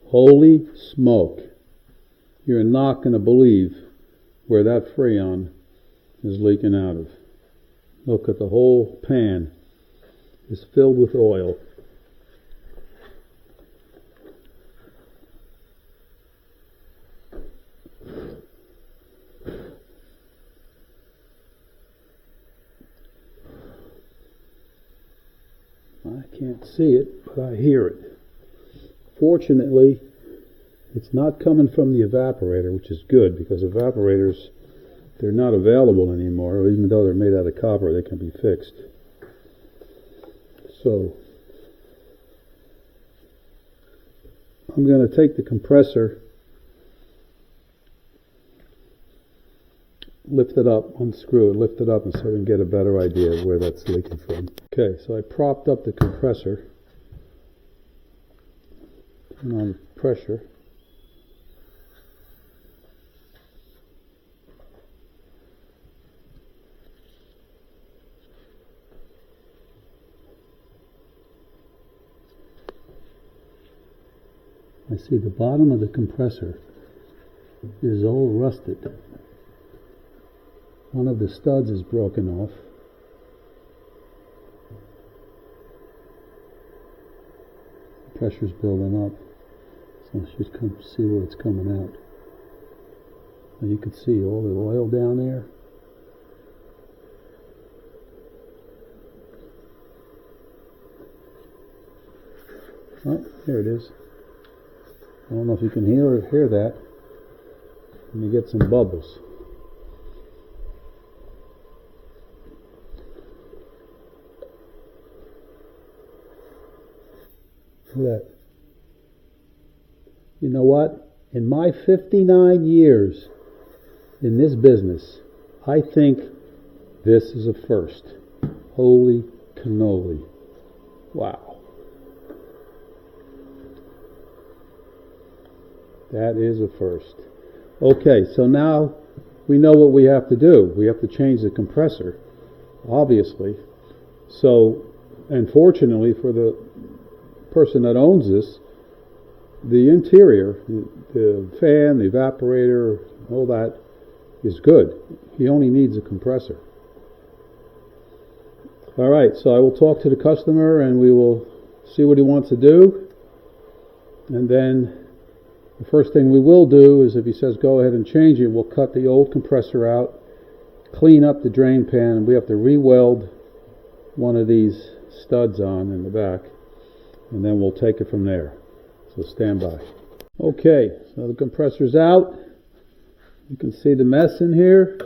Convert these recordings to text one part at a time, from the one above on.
Holy smoke. You're not going to believe where that Freon is leaking out of. Look at the whole pan is filled with oil. I can't see it, but I hear it. Fortunately, it's not coming from the evaporator, which is good, because evaporators, they're not available anymore. Even though they're made out of copper, they can be fixed. So, I'm going to take the compressor, lift it up, unscrew it, lift it up, and so we can get a better idea of where that's leaking from. Okay, so I propped up the compressor, turn on the pressure. I see the bottom of the compressor is all rusted. One of the studs is broken off. The pressure's building up. So let's just come see where it's coming out. And you can see all the oil down there. Oh, there it is. I don't know if you can hear that. Let me get some bubbles. Look at that. You know what? In my 59 years in this business, I think this is a first. Holy cannoli. Wow. That is a first. Okay, so now we know what we have to do. We have to change the compressor, obviously. So, and fortunately for the person that owns this, the interior, the fan, the evaporator, all that is good. He only needs a compressor. All right, so I will talk to the customer and we will see what he wants to do. And then the first thing we will do is, if he says go ahead and change it, we'll cut the old compressor out, clean up the drain pan, and we have to re-weld one of these studs on in the back, and then we'll take it from there. So stand by. Okay, so the compressor's out. You can see the mess in here.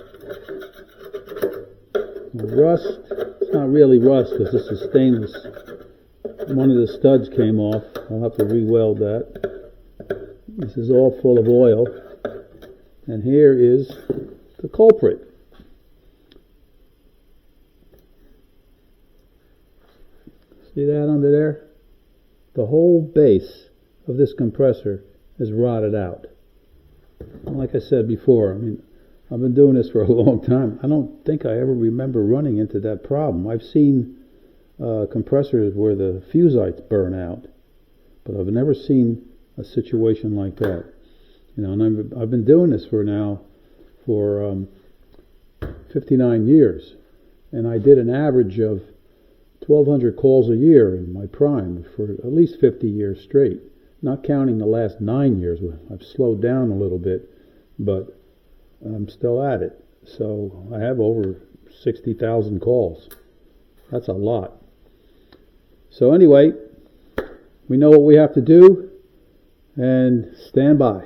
Rust. It's not really rust because this is stainless. One of the studs came off. I'll have to re-weld that. This is all full of oil. And here is the culprit. See that under there? The whole base of this compressor is rotted out. And like I said before, I mean, I've been doing this for a long time. I don't think I ever remember running into that problem. I've seen compressors where the fusites burn out, but I've never seen a situation like that. You know, and I've been doing this for 59 years, and I did an average of 1,200 calls a year in my prime for at least 50 years straight, not counting the last 9 years. I've slowed down a little bit, but I'm still at it. So I have over 60,000 calls. That's a lot. So anyway, we know what we have to do, and stand by.